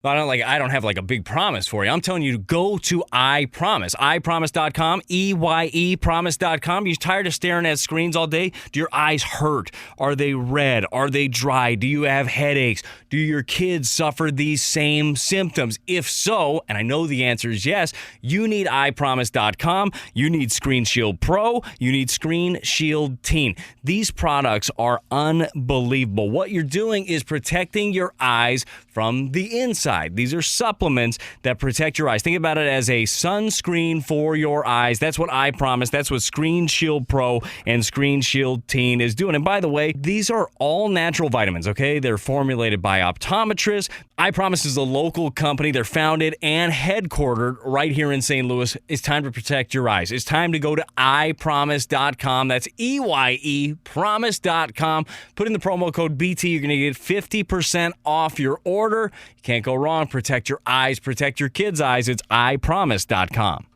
I don't have like a big promise for you. I'm telling you to go to iPromise. iPromise.com, EYE promise.com. You tired of staring at screens all day? Do your eyes hurt? Are they red? Are they dry? Do you have headaches? Do your kids suffer these same symptoms? If so, and I know the answer is yes, you need iPromise.com. You need Screen Shield Pro. You need Screen Shield Teen. These products are unbelievable. What you're doing is protecting your eyes from the inside. These are supplements that protect your eyes. Think about it as a sunscreen for your eyes. That's what I Promise. That's what Screen Shield Pro and Screen Shield Teen is doing. And by the way, these are all natural vitamins, okay? They're formulated by optometrists. I Promise is a local company. They're founded and headquartered right here in St. Louis. It's time to protect your eyes. It's time to go to iPromise.com. That's EYE promise.com. Put in the promo code BT. You're going to get 50% off your order. You can't go wrong. Protect your eyes. Protect your kids' eyes. It's iPromise.com.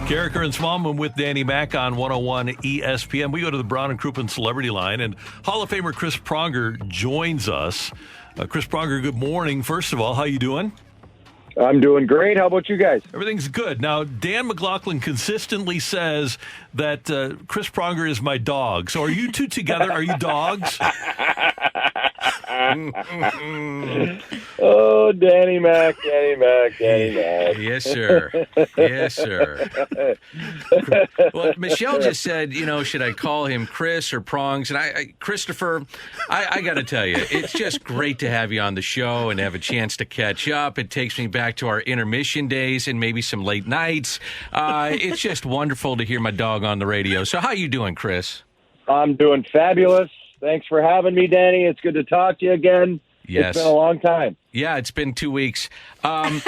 Carricker and Smallman with Danny Mac on 101 ESPN. We go to the Brown and Crouppen Celebrity Line, and Hall of Famer Chris Pronger joins us. Chris Pronger, good morning. First of all, how you doing? I'm doing great. How about you guys? Everything's good. Now, Dan McLaughlin consistently says that Chris Pronger is my dog. So are you two together? Are you dogs? Oh, Danny Mac. Yes, sir. Yes, sir. Well, Michelle just said, should I call him Chris or Prongs? And Christopher, I got to tell you, it's just great to have you on the show and have a chance to catch up. It takes me back to our intermission days and maybe some late nights. It's just wonderful to hear my dog on the radio. So how you doing, Chris? I'm doing fabulous. Thanks for having me, Danny. It's good to talk to you again. Yes. It's been a long time. Yeah, it's been 2 weeks. I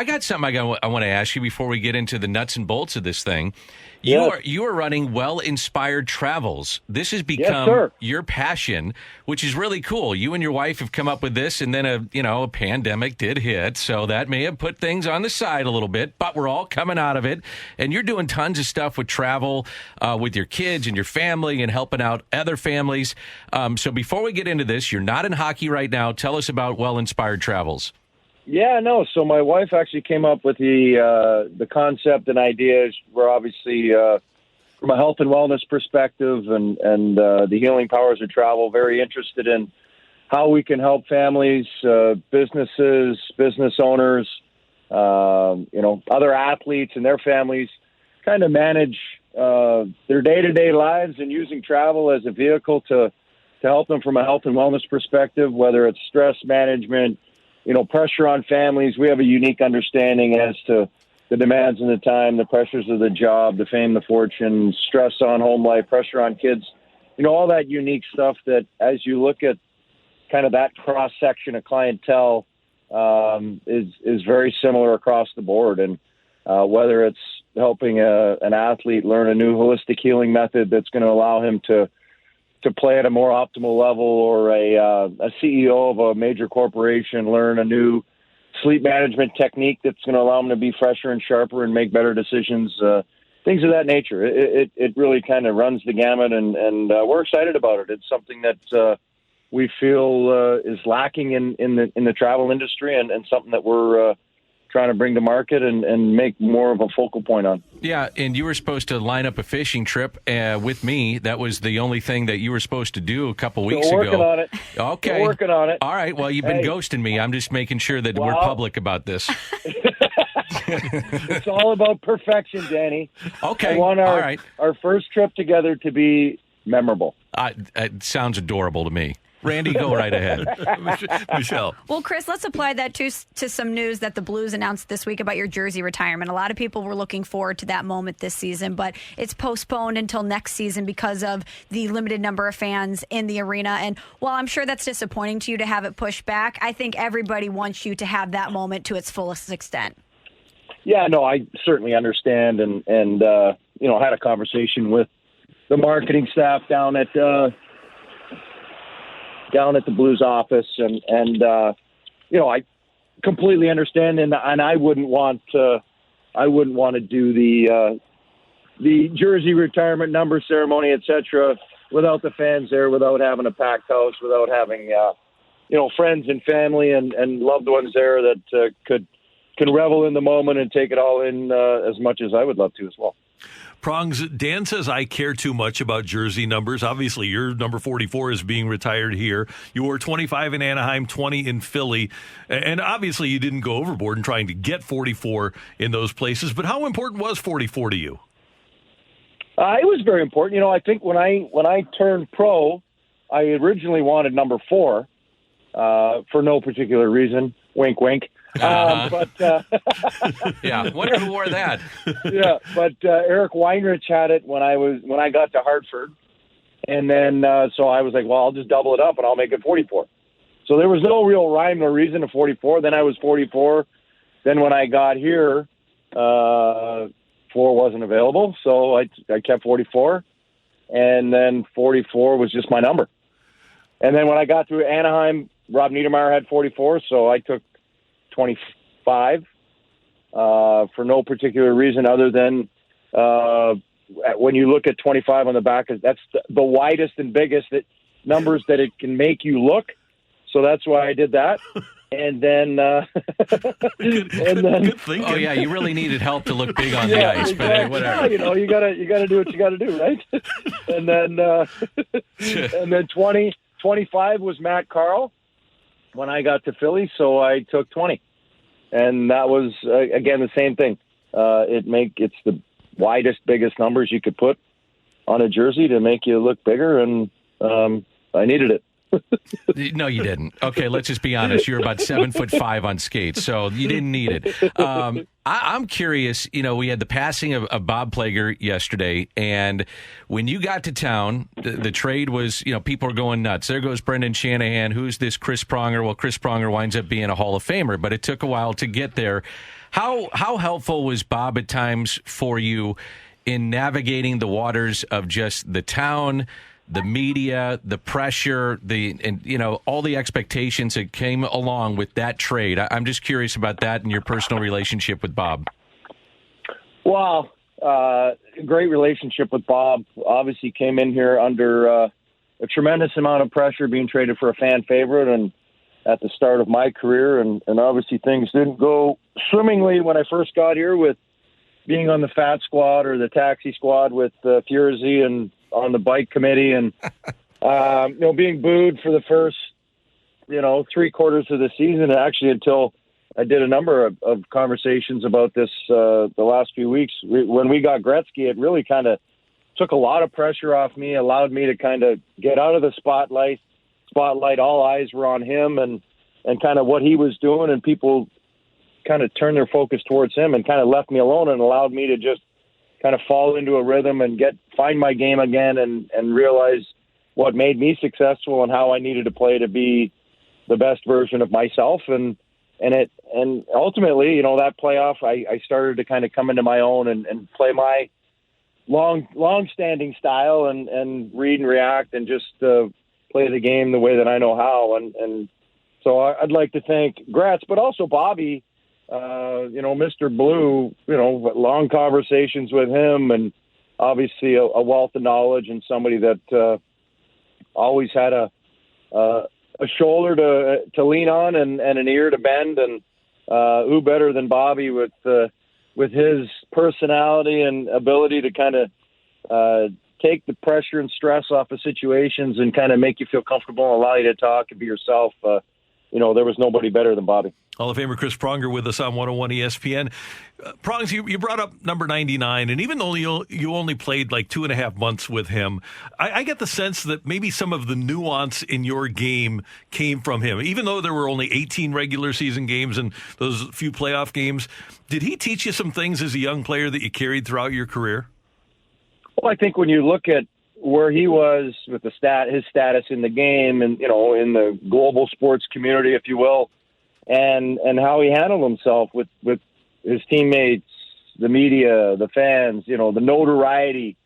got something I want to ask you before we get into the nuts and bolts of this thing. You are running Well-Inspired Travels. This has become your passion, which is really cool. You and your wife have come up with this, and then a pandemic did hit, so that may have put things on the side a little bit, but we're all coming out of it, and you're doing tons of stuff with travel, with your kids and your family and helping out other families. So before we get into this, you're not in hockey right now. Tell us about Well-Inspired Travels. Yeah, no. So my wife actually came up with the concept and ideas. We're obviously, from a health and wellness perspective and the healing powers of travel, very interested in how we can help families, businesses, business owners, other athletes and their families kind of manage their day-to-day lives and using travel as a vehicle to help them from a health and wellness perspective, whether it's stress management, pressure on families. We have a unique understanding as to the demands of the time, the pressures of the job, the fame, the fortune, stress on home life, pressure on kids, all that unique stuff that as you look at kind of that cross-section of clientele is very similar across the board. And whether it's helping an athlete learn a new holistic healing method that's going to allow him to play at a more optimal level, or a CEO of a major corporation learn a new sleep management technique that's going to allow them to be fresher and sharper and make better decisions, things of that nature. It really kind of runs the gamut, and we're excited about it. It's something that we feel is lacking in the travel industry, and something that we're trying to bring to market and make more of a focal point on. Yeah, and you were supposed to line up a fishing trip with me. That was the only thing that you were supposed to do a couple weeks ago. Working on it. Okay. Still working on it. All right, well, you've been ghosting me. I'm just making sure that we're public about this. It's all about perfection, Danny. Okay, I want our first trip together to be memorable. It sounds adorable to me. Randy, go right ahead. Michelle. Well, Chris, let's apply that to some news that the Blues announced this week about your jersey retirement. A lot of people were looking forward to that moment this season, but it's postponed until next season because of the limited number of fans in the arena. And while I'm sure that's disappointing to you to have it pushed back, I think everybody wants you to have that moment to its fullest extent. Yeah, no, I certainly understand, and had a conversation with the marketing staff down at down at the Blues office, and I completely understand, and I wouldn't want to do the jersey retirement number ceremony, etc., without the fans there, without having a packed house, without having friends and family and loved ones there that can revel in the moment and take it all in as much as I would love to as well. Prongs, Dan says I care too much about jersey numbers. Obviously, your number 44 is being retired here. You wore 25 in Anaheim, 20 in Philly. And obviously, you didn't go overboard in trying to get 44 in those places. But how important was 44 to you? It was very important. I think when I turned pro, I originally wanted number 4 for no particular reason. Wink, wink. Yeah, wonder who wore that. Yeah, but Eric Weinrich had it when I got to Hartford, and then so I was like, well, I'll just double it up and I'll make it 44. So there was no real rhyme or reason to 44. Then I was 44. Then when I got here, 4 wasn't available, so I kept 44, and then 44 was just my number. And then when I got to Anaheim, Rob Niedermeyer had 44, so I took 25 for no particular reason other than when you look at 25 on the back, that's the widest and biggest numbers that it can make you look. So that's why I did that. And then, good thinking. Oh yeah, you really needed help to look big on the ice, but hey, whatever. Yeah, you gotta do what you gotta do, right? And then, and then 25 was Matt Carl when I got to Philly, so I took 20, and that was again the same thing. It's the widest, biggest numbers you could put on a jersey to make you look bigger, and I needed it. No, you didn't. Okay, let's just be honest. You're about 7'5" on skates, so you didn't need it. I'm curious. We had the passing of Bob Plager yesterday, and when you got to town, the trade was, people are going nuts. There goes Brendan Shanahan. Who's this Chris Pronger? Well, Chris Pronger winds up being a Hall of Famer, but it took a while to get there. How helpful was Bob at times for you in navigating the waters of just the town, the media, the pressure, all the expectations that came along with that trade? I'm just curious about that and your personal relationship with Bob. Well, great relationship with Bob. Obviously came in here under a tremendous amount of pressure, being traded for a fan favorite and at the start of my career. And obviously things didn't go swimmingly when I first got here with being on the fat squad or the taxi squad with Furzy and on the bike committee, and being booed for the first 3 quarters of the season, actually until I did a number of conversations about this the last few weeks. When we got Gretzky, it really kind of took a lot of pressure off me, allowed me to kind of get out of the spotlight. All eyes were on him and kind of what he was doing, and people kind of turned their focus towards him and kind of left me alone and allowed me to just kind of fall into a rhythm and find my game again and realize what made me successful and how I needed to play to be the best version of myself. And ultimately, that playoff, I started to kind of come into my own and play my long-standing style and read and react and just play the game the way that I know how. And so I'd like to thank Gretz, but also Bobby, Mr. Blue, long conversations with him, and obviously a wealth of knowledge and somebody that always had a shoulder to lean on and an ear to bend. And who better than Bobby with his personality and ability to kind of take the pressure and stress off of situations and kind of make you feel comfortable and allow you to talk and be yourself. There was nobody better than Bobby. Hall of Famer Chris Pronger with us on 101 ESPN. Prongs, you brought up number 99, and even though you only played like 2.5 months with him, I get the sense that maybe some of the nuance in your game came from him. Even though there were only 18 regular season games and those few playoff games, did he teach you some things as a young player that you carried throughout your career? Well, I think when you look at where he was with his status in the game and, in the global sports community, if you will, and how he handled himself with his teammates, the media, the fans, the notoriety,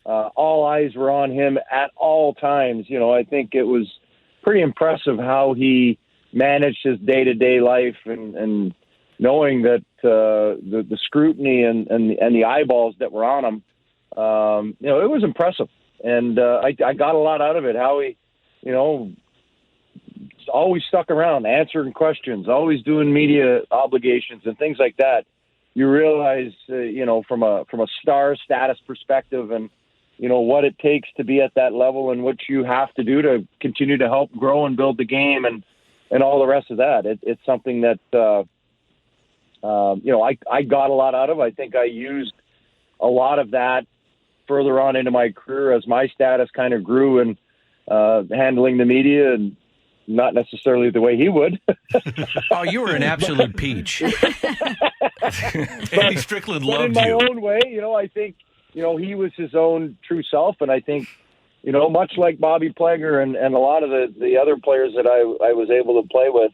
all eyes were on him at all times. I think it was pretty impressive how he managed his day-to-day life, and knowing that the scrutiny and the eyeballs that were on him, it was impressive. And I got a lot out of it. How he, always stuck around, answering questions, always doing media obligations and things like that. You realize, from a star status perspective, and what it takes to be at that level, and what you have to do to continue to help grow and build the game, and all the rest of that. It's something that I got a lot out of. I think I used a lot of that further on into my career as my status kind of grew, and handling the media, and not necessarily the way he would. Oh, you were an absolute peach. Andy Strickland loved you. In my own way, I think, he was his own true self. And I think, much like Bobby Plager and a lot of the other players that I was able to play with,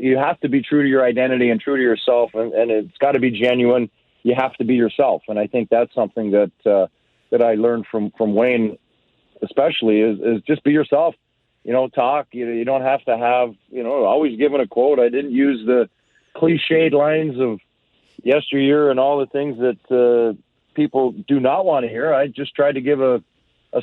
you have to be true to your identity and true to yourself. And it's got to be genuine. You have to be yourself. And I think that's something that I learned from Wayne, especially, is just be yourself. Talk. You don't have to have, always giving a quote. I didn't use the cliched lines of yesteryear and all the things that people do not want to hear. I just tried to give a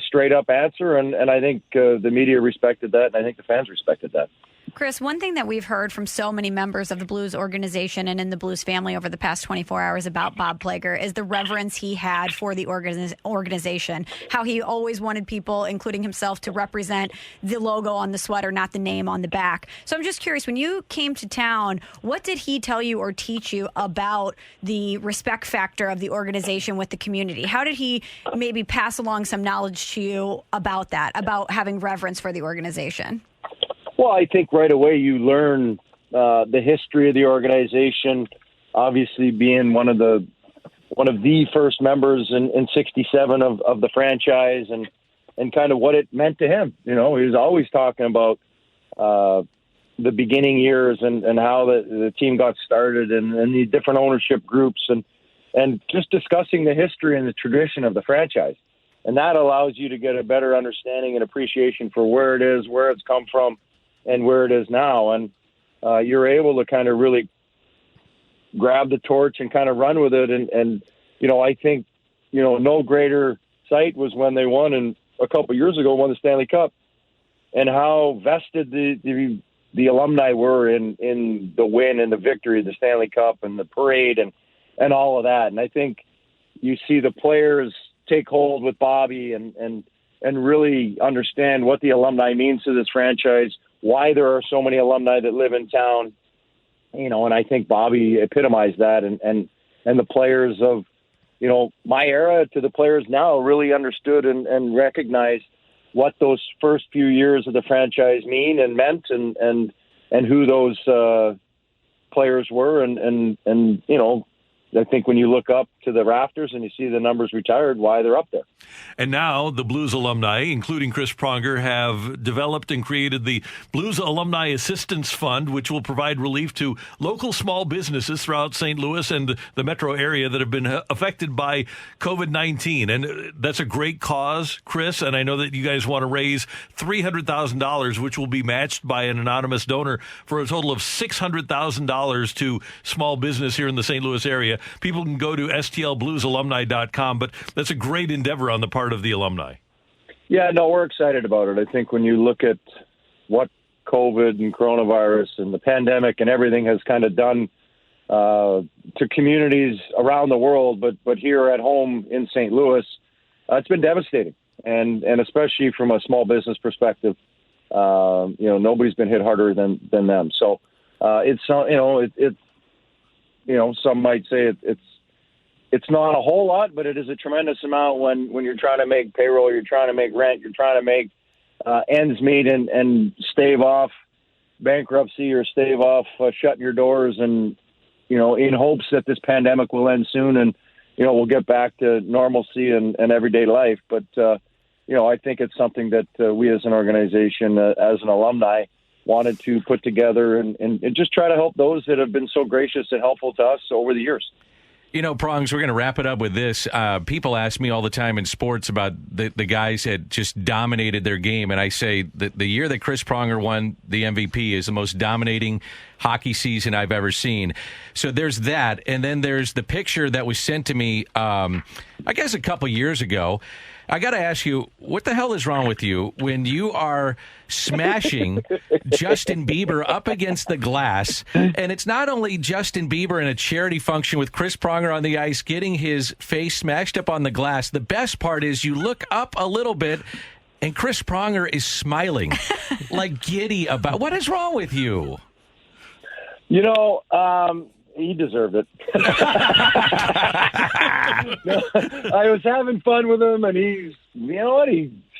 straight up answer, and I think the media respected that, and I think the fans respected that. Chris, one thing that we've heard from so many members of the Blues organization and in the Blues family over the past 24 hours about Bob Plager is the reverence he had for the organization, how he always wanted people, including himself, to represent the logo on the sweater, not the name on the back. So I'm just curious, when you came to town, what did he tell you or teach you about the respect factor of the organization with the community? How did he maybe pass along some knowledge to you about that, about having reverence for the organization? Well, I think right away you learn the history of the organization. Obviously, being one of the first members in '67 of the franchise, and kind of what it meant to him. He was always talking about the beginning years and how the team got started, and the different ownership groups, and just discussing the history and the tradition of the franchise. And that allows you to get a better understanding and appreciation for where it is, where it's come from, and where it is now. And you're able to kind of really grab the torch and kind of run with it. And I think, no greater sight was when they won, and a couple of years ago won the Stanley Cup, and how vested the alumni were in the win and the victory of the Stanley Cup and the parade and all of that. And I think you see the players take hold with Bobby and really understand what the alumni means to this franchise, why there are so many alumni that live in town, and I think Bobby epitomized that, and the players of, my era to the players now really understood and recognized what those first few years of the franchise mean and meant, and who those players were, and I think when you look up to the rafters and you see the numbers retired, why they're up there. And now the Blues alumni, including Chris Pronger, have developed and created the Blues Alumni Assistance Fund, which will provide relief to local small businesses throughout St. Louis and the metro area that have been affected by COVID-19. And that's a great cause, Chris. And I know that you guys want to raise $300,000, which will be matched by an anonymous donor, for a total of $600,000 to small business here in the St. Louis area. People can go to stlbluesalumni.com, but that's a great endeavor on the part of the alumni. Yeah, no, we're excited about it. I think when you look at what COVID and coronavirus and the pandemic and everything has kind of done to communities around the world, but here at home in St. Louis, it's been devastating. And especially from a small business perspective, nobody's been hit harder than them. So some might say it's not a whole lot, but it is a tremendous amount when you're trying to make payroll, you're trying to make rent, you're trying to make ends meet and stave off bankruptcy or stave off shutting your doors, and in hopes that this pandemic will end soon and we'll get back to normalcy and everyday life. But I think it's something that we as an organization, as an alumni, wanted to put together and just try to help those that have been so gracious and helpful to us over the years. Prongs, we're going to wrap it up with this. People ask me all the time in sports about the guys that just dominated their game, and I say that the year that Chris Pronger won the MVP is the most dominating hockey season I've ever seen. So there's that, and then there's the picture that was sent to me, I guess a couple years ago. I got to ask you, what the hell is wrong with you when you are smashing Justin Bieber up against the glass? And it's not only Justin Bieber in a charity function with Chris Pronger on the ice getting his face smashed up on the glass. The best part is you look up a little bit and Chris Pronger is smiling like giddy about. What is wrong with you? He deserved it. I was having fun with him, and he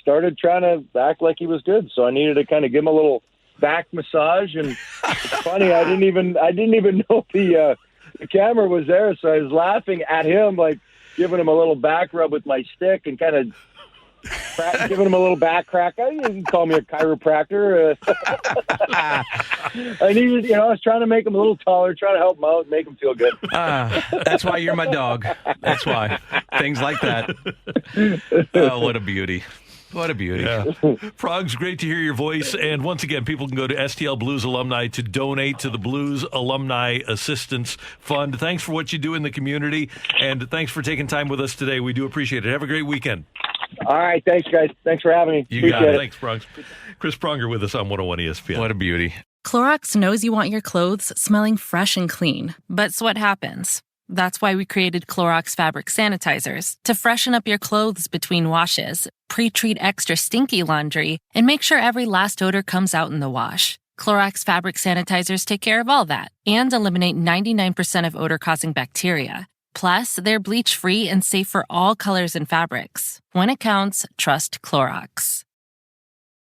started trying to act like he was good. So I needed to kind of give him a little back massage. And it's funny, I didn't even know the camera was there, so I was laughing at him, like giving him a little back rub with my stick and kind of giving him a little back crack. You can call me a chiropractor. I needed, I was trying to make him a little taller, trying to help him out, make him feel good. That's why you're my dog. That's why. Things like that. Oh, what a beauty. What a beauty. Yeah. Prongs, great to hear your voice. And once again, people can go to STL Blues Alumni to donate to the Blues Alumni Assistance Fund. Thanks for what you do in the community, and thanks for taking time with us today. We do appreciate it. Have a great weekend. All right. Thanks, guys. Thanks for having me. You got it. Thanks, Prongs. Chris Pronger with us on 101 ESPN. What a beauty. Clorox knows you want your clothes smelling fresh and clean, but what happens? That's why we created Clorox fabric sanitizers to freshen up your clothes between washes, pre-treat extra stinky laundry, and make sure every last odor comes out in the wash. Clorox fabric sanitizers take care of all that and eliminate 99% of odor-causing bacteria. Plus, they're bleach-free and safe for all colors and fabrics. When it counts, trust Clorox.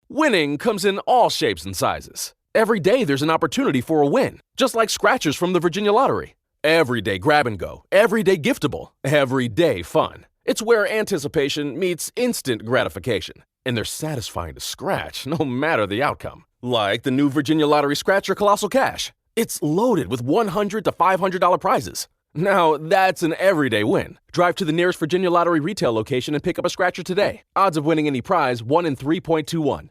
Winning comes in all shapes and sizes. Every day there's an opportunity for a win, just like scratchers from the Virginia Lottery. Everyday grab and go, everyday giftable, everyday fun. It's where anticipation meets instant gratification. And they're satisfying to scratch, no matter the outcome. Like the new Virginia Lottery Scratcher Colossal Cash. It's loaded with $100 to $500 prizes. Now, that's an everyday win. Drive to the nearest Virginia Lottery retail location and pick up a scratcher today. Odds of winning any prize, 1 in 3.21.